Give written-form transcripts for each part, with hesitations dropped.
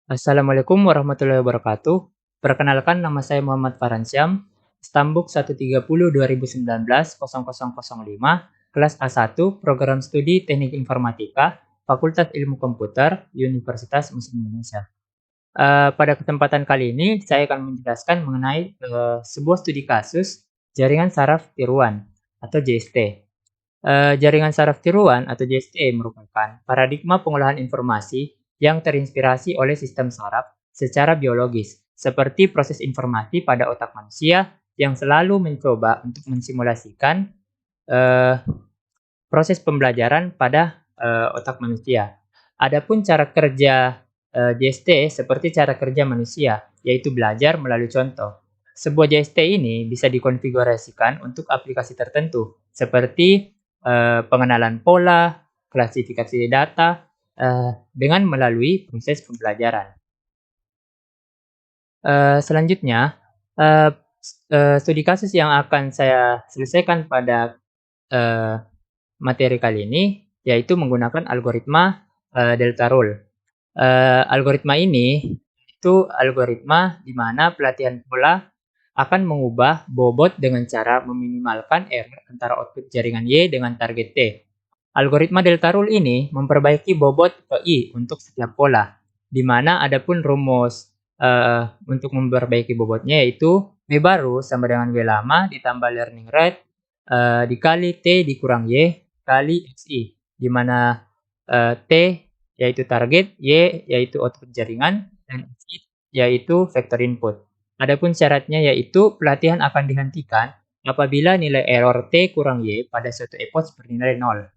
Assalamualaikum warahmatullahi wabarakatuh. Perkenalkan, nama saya Muhammad Faransyam, Stambuk 130 2019 0005, kelas A1, Program Studi Teknik Informatika, Fakultas Ilmu Komputer, Universitas Muslim Indonesia. Pada kesempatan kali ini, saya akan menjelaskan mengenai sebuah studi kasus jaringan saraf tiruan atau JST. Jaringan saraf tiruan atau JST merupakan paradigma pengolahan informasi yang terinspirasi oleh sistem saraf secara biologis, seperti proses informasi pada otak manusia yang selalu mencoba untuk mensimulasikan eh, proses pembelajaran pada otak manusia. Adapun cara kerja JST seperti cara kerja manusia, yaitu belajar melalui contoh. Sebuah JST ini bisa dikonfigurasikan untuk aplikasi tertentu, seperti pengenalan pola, klasifikasi data, dengan melalui proses pembelajaran. Selanjutnya, eee, studi kasus yang akan saya selesaikan pada eee, materi kali ini, yaitu menggunakan algoritma delta rule. Algoritma ini itu algoritma di mana pelatihan pola akan mengubah bobot dengan cara meminimalkan error antara output jaringan Y dengan target T. Algoritma delta rule ini memperbaiki bobot I untuk setiap pola, di mana ada pun rumus untuk memperbaiki bobotnya, yaitu W baru sama dengan W lama ditambah learning rate dikali T dikurang Y kali XI, di mana T yaitu target, Y yaitu output jaringan, dan XI yaitu vektor input. Adapun syaratnya yaitu pelatihan akan dihentikan apabila nilai error T kurang Y pada suatu epoch bernilai 0.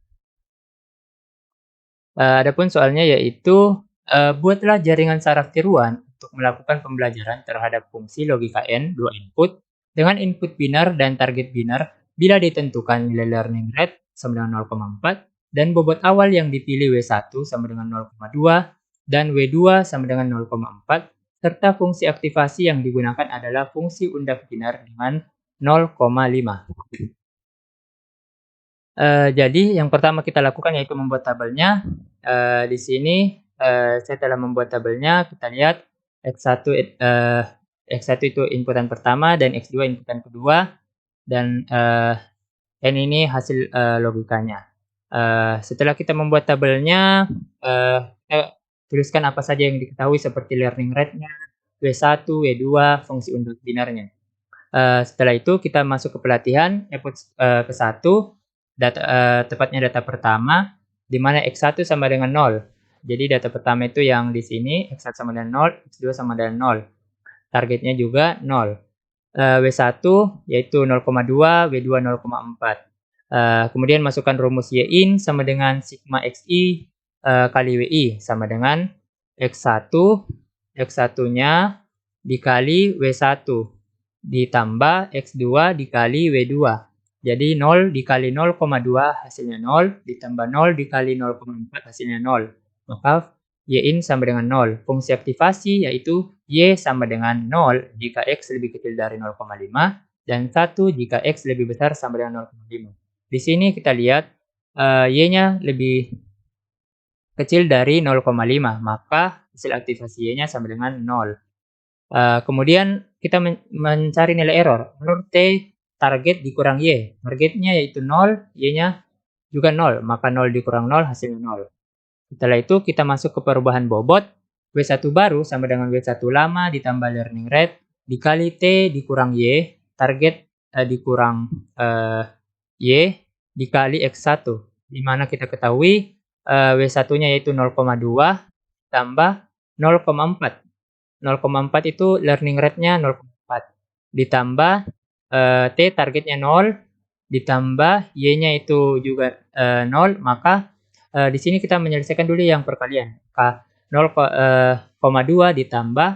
Adapun soalnya yaitu, buatlah jaringan saraf tiruan untuk melakukan pembelajaran terhadap fungsi logika N, 2 input, dengan input binar dan target binar bila ditentukan nilai learning rate sama dengan 0,4 dan bobot awal yang dipilih W1 sama dengan 0,2 dan W2 sama dengan 0,4 serta fungsi aktivasi yang digunakan adalah fungsi undak binar dengan 0,5. Jadi yang pertama kita lakukan yaitu membuat tabelnya. Di sini saya telah membuat tabelnya. Kita lihat X1 X1 itu inputan pertama dan X2 inputan kedua, dan N ini hasil logikanya. Setelah kita membuat tabelnya, kita tuliskan apa saja yang diketahui seperti learning rate-nya, W1, W2, fungsi undak binarnya. Setelah itu kita masuk ke pelatihan epoch ke-1, tepatnya data pertama, di mana X1 sama dengan 0. Jadi data pertama itu yang di sini, X1 sama dengan 0, X2 sama dengan 0. Targetnya juga 0. W1 yaitu 0,2, W2 0,4. Kemudian masukkan rumus Y-in sama dengan sigma XI kali WI sama dengan X1, X1-nya dikali W1 ditambah X2 dikali W2. Jadi 0 dikali 0,2 hasilnya 0, ditambah 0 dikali 0,4 hasilnya 0. Maka Y-in sama dengan 0. Fungsi aktivasi yaitu Y sama dengan 0 jika X lebih kecil dari 0,5 dan 1 jika X lebih besar sama dengan 0,5. Di sini kita lihat Y-nya lebih kecil dari 0,5, maka hasil aktivasi Y-nya sama dengan 0. Kemudian kita mencari nilai error. Error T target dikurang Y. Targetnya yaitu 0, Y-nya juga 0, maka 0 dikurang 0 hasilnya 0. Setelah itu kita masuk ke perubahan bobot. W1 baru sama dengan W1 lama ditambah learning rate dikali T dikurang Y, target dikurang Y dikali X1, di mana kita ketahui W1-nya yaitu 0,2 tambah 0,4. 0,4 itu learning rate-nya 0,4 ditambah T targetnya 0 ditambah Y-nya itu juga 0, maka di sini kita menyelesaikan dulu yang perkalian. 0,2 ditambah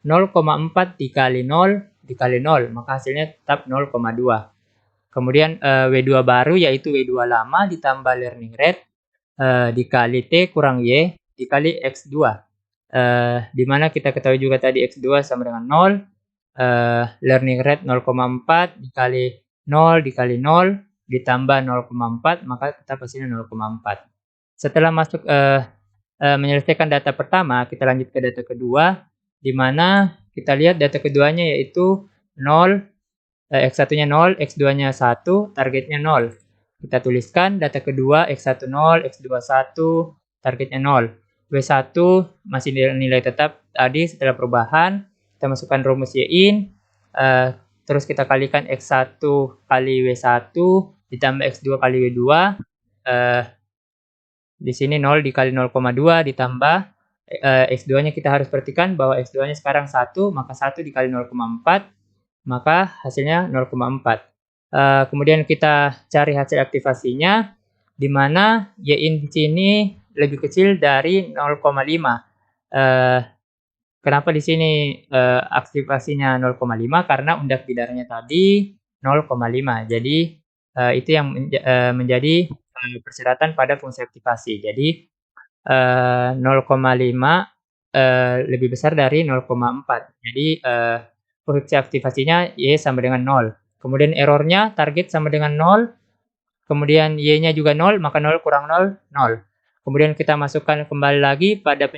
0,4 dikali 0 dikali 0, maka hasilnya tetap 0,2. Kemudian W2 baru yaitu W2 lama ditambah learning rate dikali T kurang Y dikali X2. Di mana kita ketahui juga tadi X2 sama dengan 0, learning rate 0,4 dikali 0 dikali 0 ditambah 0,4, maka tetap hasilnya 0,4. Setelah masuk menyelesaikan data pertama, kita lanjut ke data kedua, di mana kita lihat data keduanya yaitu 0, X1-nya 0, X2-nya 1, targetnya 0. Kita tuliskan data kedua X1 0, X2 1, targetnya 0. W1 masih nilai tetap tadi setelah perubahan. Kita masukkan rumus Y-in, terus kita kalikan X1 kali W1 ditambah X2 kali W2. Di sini 0 dikali 0,2 ditambah X2-nya kita harus perhatikan bahwa X2-nya sekarang 1, maka 1 dikali 0,4, maka hasilnya 0,4. Kemudian kita cari hasil aktivasinya, di mana Y-in di sini lebih kecil dari 0,5. Kenapa di sini aktivasinya 0,5? Karena undak bidarnya tadi 0,5. Jadi itu yang menjadi persyaratan pada fungsi aktivasi. Jadi 0,5 lebih besar dari 0,4. Jadi fungsi aktivasinya Y sama dengan 0. Kemudian errornya target sama dengan 0. Kemudian Y-nya juga 0, maka 0 kurang 0, 0. Kemudian kita masukkan kembali lagi pada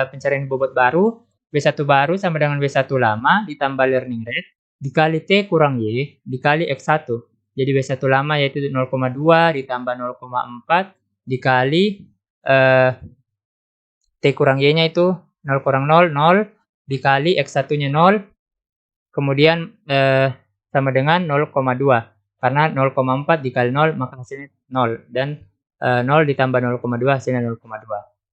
pencarian bobot baru. W1 baru sama dengan W1 lama ditambah learning rate dikali T kurang Y dikali X1. Jadi W1 lama yaitu 0,2 ditambah 0,4 dikali T kurang Y-nya itu 0 kurang 0, 0 dikali X1-nya 0. Kemudian sama dengan 0,2. Karena 0,4 dikali 0 maka hasilnya 0. Dan 0 ditambah 0,2 hasilnya 0,2.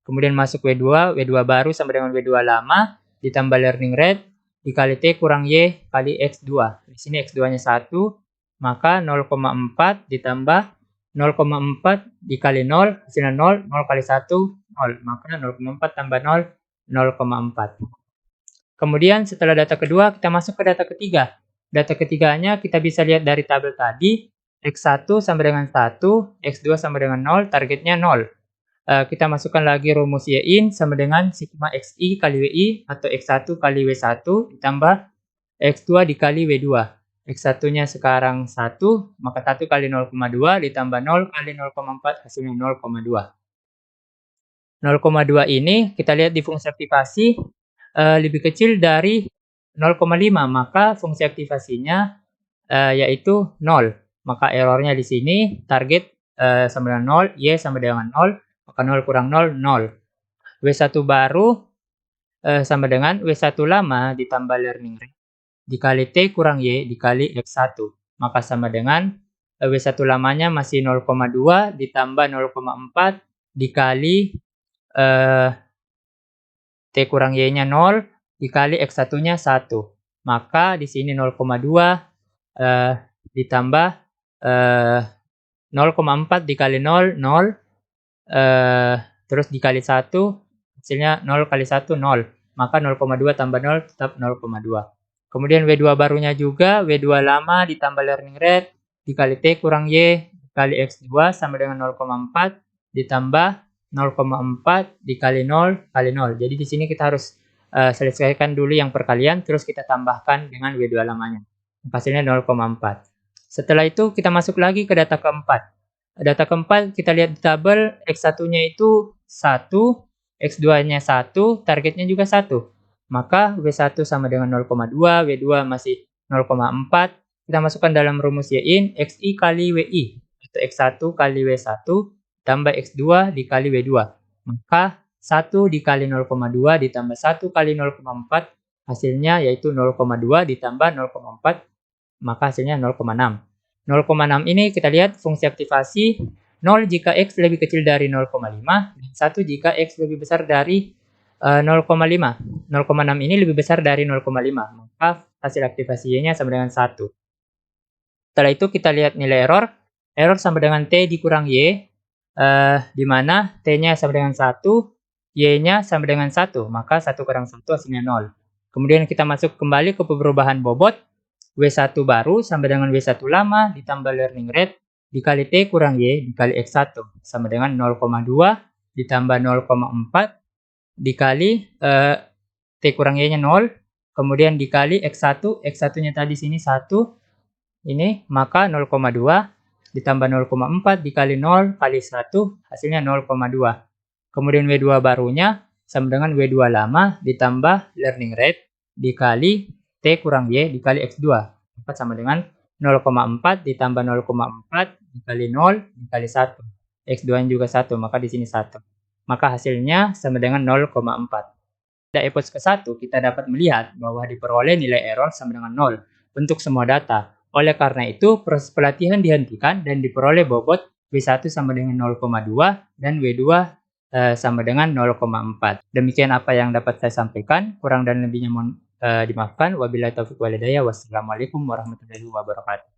Kemudian masuk W2. W2 baru sama dengan W2 lama ditambah learning rate dikali T kurang Y kali X2. Di sini X2-nya 1. Maka 0,4 ditambah 0,4 dikali 0 hasilnya 0. 0 kali 1 0. Maka 0,4 tambah 0 0,4. Kemudian setelah data kedua kita masuk ke data ketiga. Data ketiganya kita bisa lihat dari tabel tadi, X1 sama dengan 1, X2 sama dengan 0, targetnya 0. Kita masukkan lagi rumus Y-in sama dengan sigma XI kali WI atau X1 kali W1 ditambah X2 dikali W2. X1-nya sekarang 1, maka 1 kali 0,2 ditambah 0 kali 0,4 hasilnya 0,2. 0,2 ini kita lihat di fungsi aktivasi lebih kecil dari 0,5, maka fungsi aktivasinya yaitu 0. Maka errornya di sini target sama dengan 0, Y sama dengan 0, maka 0 kurang 0, 0. W1 baru sama dengan W1 lama ditambah learning rate dikali T kurang Y dikali X1. Maka sama dengan W1 lamanya masih 0,2 ditambah 0,4 dikali T kurang Y-nya 0 dikali X1-nya 1. Maka di sini 0,2 ditambah 0,4 dikali 0, 0. Terus dikali 1, hasilnya 0 kali 1, 0. Maka 0,2 tambah 0 tetap 0,2. Kemudian W2 barunya juga, W2 lama ditambah learning rate dikali T kurang Y dikali X2 sama dengan 0,4 ditambah 0,4 dikali 0 kali 0. Jadi di sini kita harus selesaikan dulu yang perkalian, terus kita tambahkan dengan W2 lamanya. Hasilnya 0,4. Setelah itu kita masuk lagi ke data keempat. Data keempat kita lihat di tabel, X1-nya itu 1, X2-nya 1, targetnya juga 1. Maka W1 sama dengan 0,2, W2 masih 0,4. Kita masukkan dalam rumus Y-in, XI kali WI, atau X1 kali W1 tambah X2 dikali W2. Maka 1 dikali 0,2 ditambah 1 kali 0,4 hasilnya yaitu 0,2 ditambah 0,4 maka hasilnya 0,6. 0,6 ini kita lihat fungsi aktivasi 0 jika X lebih kecil dari 0,5 dan 1 jika X lebih besar dari 0,5. 0,6 ini lebih besar dari 0,5 maka hasil aktivasi Y-nya sama dengan 1. Setelah itu kita lihat nilai error. Error sama dengan T dikurang Y. Di mana T-nya sama dengan 1, Y-nya sama dengan 1, maka 1 kurang 1 hasilnya 0. Kemudian kita masuk kembali ke perubahan bobot. W1 baru sama dengan W1 lama ditambah learning rate dikali T kurang Y dikali X1 sama dengan 0,2 ditambah 0,4 dikali T kurang Y-nya 0, kemudian dikali X1, X1-nya tadi sini 1, ini, maka 0,2 ditambah 0,4 dikali 0 kali 1 hasilnya 0,2. kemudian W2 barunya sama dengan W2 lama ditambah learning rate dikali T kurang Y dikali X2. Maka sama dengan 0,4 ditambah 0,4 dikali 0 dikali 1. X2 juga 1, maka di sini 1. Maka hasilnya sama dengan 0,4. Pada epoch ke-1, kita dapat melihat bahwa diperoleh nilai error sama dengan 0 untuk semua data. Oleh karena itu, proses pelatihan dihentikan dan diperoleh bobot W1 sama dengan 0,2 dan W2 sama dengan 0,4. Demikian apa yang dapat saya sampaikan. Kurang dan lebihnya mohon dimaafkan. Wabillahi taufiq walhidayah. Wassalamualaikum warahmatullahi wabarakatuh.